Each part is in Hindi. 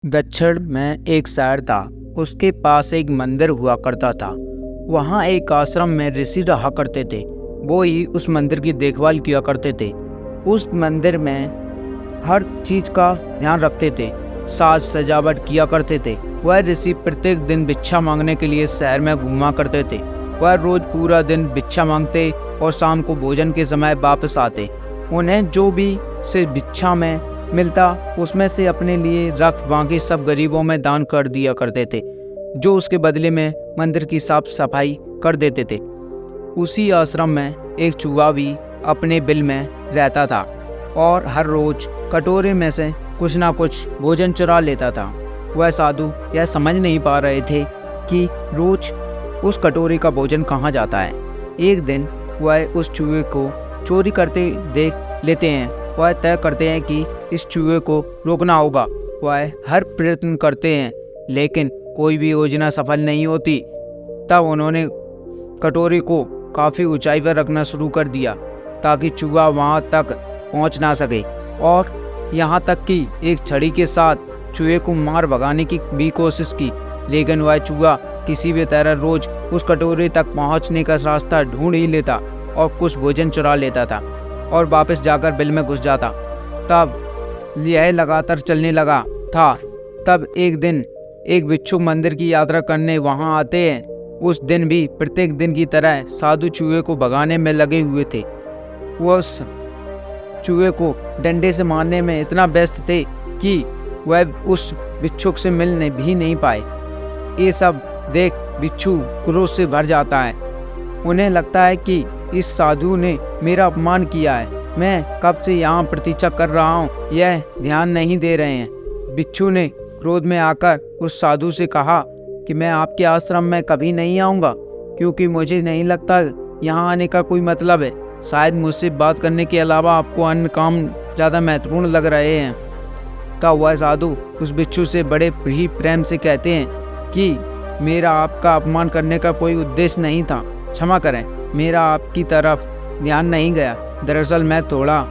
दक्षिण में एक शहर था। उसके पास एक मंदिर हुआ करता था। वहाँ एक आश्रम में ऋषि रहा करते थे। वो ही उस मंदिर की देखभाल किया करते थे। उस मंदिर में हर चीज का ध्यान रखते थे, साज सजावट किया करते थे। वह ऋषि प्रत्येक दिन भिक्षा मांगने के लिए शहर में घूमा करते थे। वह रोज पूरा दिन भिक्षा मांगते और शाम को भोजन के समय वापस आते। उन्हें जो भी से भिक्षा में मिलता उसमें से अपने लिए रख बाकी सब गरीबों में दान कर दिया करते थे, जो उसके बदले में मंदिर की साफ सफाई कर देते थे। उसी आश्रम में एक चूहा भी अपने बिल में रहता था और हर रोज कटोरे में से कुछ ना कुछ भोजन चुरा लेता था। वह साधु यह समझ नहीं पा रहे थे कि रोज उस कटोरे का भोजन कहाँ जाता है। एक दिन वह उस चूहे को चोरी करते देख लेते हैं। वह तय करते हैं कि इस चूहे को रोकना होगा। वह हर प्रयत्न करते हैं लेकिन कोई भी योजना सफल नहीं होती। तब उन्होंने कटोरे को काफ़ी ऊंचाई पर रखना शुरू कर दिया ताकि चूहा वहां तक पहुंच ना सके, और यहां तक कि एक छड़ी के साथ चूहे को मार भगाने की भी कोशिश की। लेकिन वह चूहा किसी भी तरह रोज उस कटोरे तक पहुंचने का रास्ता ढूंढ ही लेता और कुछ भोजन चुरा लेता था और वापस जाकर बिल में घुस जाता। तब यह लगातार चलने लगा था। तब एक दिन एक बिच्छू मंदिर की यात्रा करने वहां आते हैं। उस दिन भी प्रत्येक दिन की तरह साधु चूहे को भगाने में लगे हुए थे। वह उस चूहे को डंडे से मारने में इतना व्यस्त थे कि वह उस बिच्छू से मिलने भी नहीं पाए। ये सब देख बिच्छू क्रोध से भर जाता है। उन्हें लगता है कि इस साधु ने मेरा अपमान किया है। मैं कब से यहाँ प्रतीक्षा कर रहा हूँ, यह ध्यान नहीं दे रहे हैं। बिच्छू ने क्रोध में आकर उस साधु से कहा कि मैं आपके आश्रम में कभी नहीं आऊँगा, क्योंकि मुझे नहीं लगता यहाँ आने का कोई मतलब है। शायद मुझसे बात करने के अलावा आपको अन्य काम ज़्यादा महत्वपूर्ण लग रहे हैं। तब वह साधु उस बिच्छू से बड़े ही प्रेम से कहते हैं कि मेरा आपका अपमान करने का कोई उद्देश्य नहीं था, क्षमा करें, मेरा आपकी तरफ ध्यान नहीं गया। दरअसल मैं थोड़ा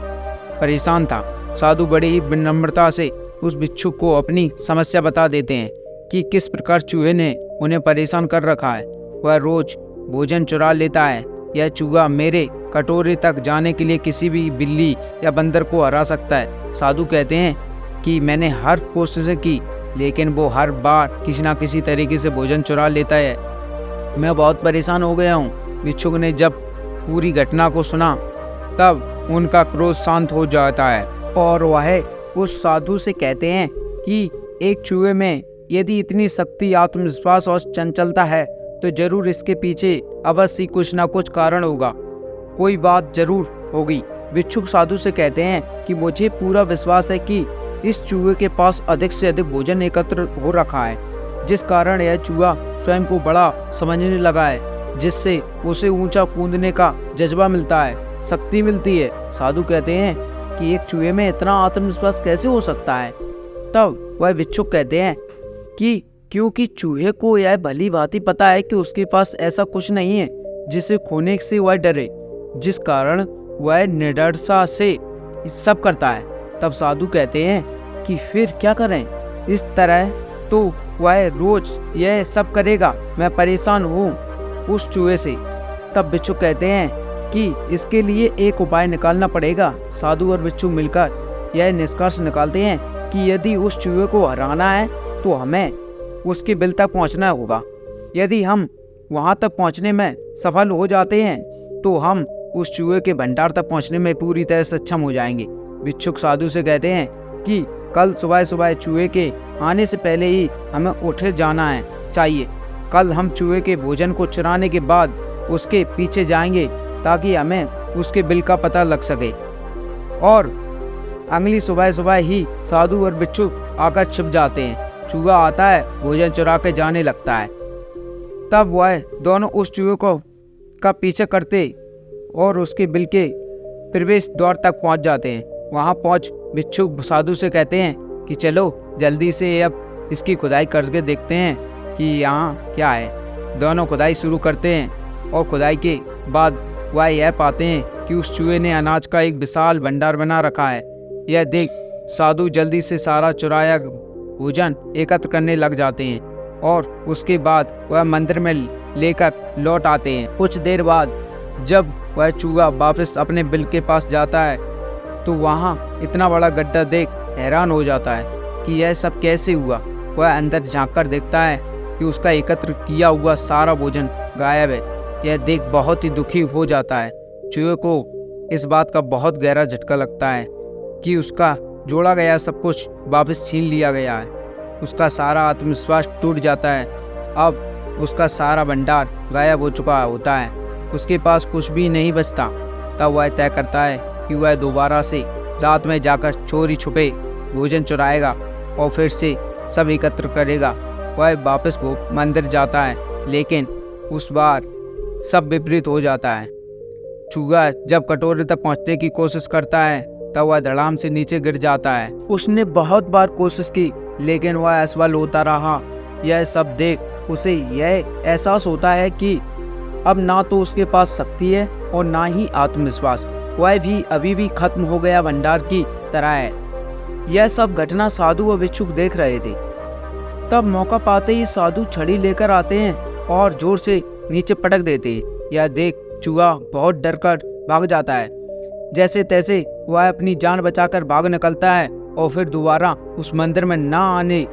परेशान था। साधु बड़े ही विनम्रता से उस बिच्छू को अपनी समस्या बता देते हैं कि किस प्रकार चूहे ने उन्हें परेशान कर रखा है। वह रोज भोजन चुरा लेता है। यह चूहा मेरे कटोरे तक जाने के लिए किसी भी बिल्ली या बंदर को हरा सकता है। साधु कहते हैं कि मैंने हर कोशिश की, लेकिन वो हर बार किसी न किसी तरीके से भोजन चुरा लेता है। मैं बहुत परेशान हो गया हूँ। बिच्छू ने जब पूरी घटना को सुना तब उनका क्रोध शांत हो जाता है और वह उस साधु से कहते हैं कि एक चूहे में यदि इतनी शक्ति, आत्मविश्वास और चंचलता है तो जरूर इसके पीछे अवश्य कुछ ना कुछ कारण होगा, कोई बात जरूर होगी। बिच्छू साधु से कहते हैं कि मुझे पूरा विश्वास है कि इस चूहे के पास अधिक से अधिक भोजन एकत्र हो रखा है, जिस कारण यह चूहा स्वयं को बड़ा समझने लगा है, जिससे उसे ऊंचा कूदने का जज्बा मिलता है, शक्ति मिलती है। साधु कहते हैं कि एक चूहे में इतना आत्मविश्वास कैसे हो सकता है। तब वह बिच्छू कहते हैं कि क्योंकि चूहे को यह भली भांति पता है कि उसके पास ऐसा कुछ नहीं है जिसे खोने से वह डरे, जिस कारण वह निडरता से सब करता है। तब साधु कहते हैं कि फिर क्या करें, इस तरह तो वह रोज यह सब करेगा। मैं परेशान हूँ उस चूहे से। तब बिच्छू कहते हैं कि इसके लिए एक उपाय निकालना पड़ेगा। साधु और बिच्छू मिलकर यह निष्कर्ष निकालते हैं कि यदि उस चूहे को हराना है तो हमें उसके बिल तक पहुंचना होगा। यदि हम वहां तक पहुंचने में सफल हो जाते हैं तो हम उस चूहे के भंडार तक पहुंचने में पूरी तरह सक्षम हो जाएंगे। बिच्छू साधु से कहते हैं कि कल सुबह सुबह चूहे के आने से पहले ही हमें उठ जाना चाहिए। कल हम चूहे के भोजन को चुराने के बाद उसके पीछे जाएंगे ताकि हमें उसके बिल का पता लग सके। और अगली सुबह सुबह ही साधु और बिच्छू आकर छिप जाते हैं। चूहा आता है, भोजन चुरा के जाने लगता है। तब वह दोनों उस चूहे का पीछे करते और उसके बिल के प्रवेश द्वार तक पहुंच जाते हैं। वहां पहुंच बिच्छू साधु से कहते हैं कि चलो जल्दी से अब इसकी खुदाई करके देखते हैं कि यहाँ क्या है। दोनों खुदाई शुरू करते हैं और खुदाई के बाद वह यह पाते हैं कि उस चूहे ने अनाज का एक विशाल भंडार बना रखा है। यह देख साधु जल्दी से सारा चुराया भोजन एकत्र करने लग जाते हैं और उसके बाद वह मंदिर में लेकर लौट आते हैं। कुछ देर बाद जब वह चूहा वापस अपने बिल के पास जाता है तो वहाँ इतना बड़ा गड्ढा देख हैरान हो जाता है कि यह सब कैसे हुआ। वह अंदर झांककर देखता है कि उसका एकत्र किया हुआ सारा भोजन गायब है। यह देख बहुत ही दुखी हो जाता है। चूहे को इस बात का बहुत गहरा झटका लगता है कि उसका जोड़ा गया सब कुछ वापस छीन लिया गया है। उसका सारा आत्मविश्वास टूट जाता है। अब उसका सारा भंडार गायब हो चुका होता है, उसके पास कुछ भी नहीं बचता। तब वह तय करता है कि वह दोबारा से रात में जाकर चोरी छुपे भोजन चुराएगा और फिर से सब एकत्र करेगा। वह वापस वो मंदिर जाता है, लेकिन उस बार सब विपरीत हो जाता है। चूहा जब कटोरे तक पहुंचने की कोशिश करता है तब वह धड़ाम से नीचे गिर जाता है। उसने बहुत बार कोशिश की लेकिन वह असफल होता रहा। यह सब देख उसे यह एहसास होता है कि अब ना तो उसके पास शक्ति है और ना ही आत्मविश्वास। वह भी अभी भी खत्म हो गया भंडार की तरह है। यह सब घटना साधु और भिक्षुक देख रहे थे। तब मौका पाते ही साधु छड़ी लेकर आते हैं और जोर से नीचे पटक देते हैं। यह देख चूहा बहुत डर कर भाग जाता है। जैसे तैसे वह अपनी जान बचाकर भाग निकलता है और फिर दोबारा उस मंदिर में ना आने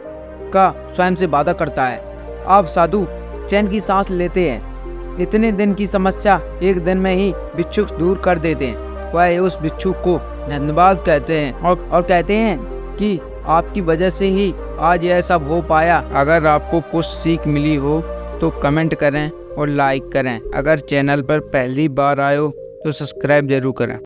का स्वयं से वादा करता है। अब साधु चैन की सांस लेते हैं। इतने दिन की समस्या एक दिन में ही भिक्षुक दूर कर देते हैं। वह उस भिक्षुक को धन्यवाद कहते हैं और कहते हैं कि आपकी वजह से ही आज यह सब हो पाया। अगर आपको कुछ सीख मिली हो तो कमेंट करें और लाइक करें। अगर चैनल पर पहली बार आए हो तो सब्सक्राइब जरूर करें।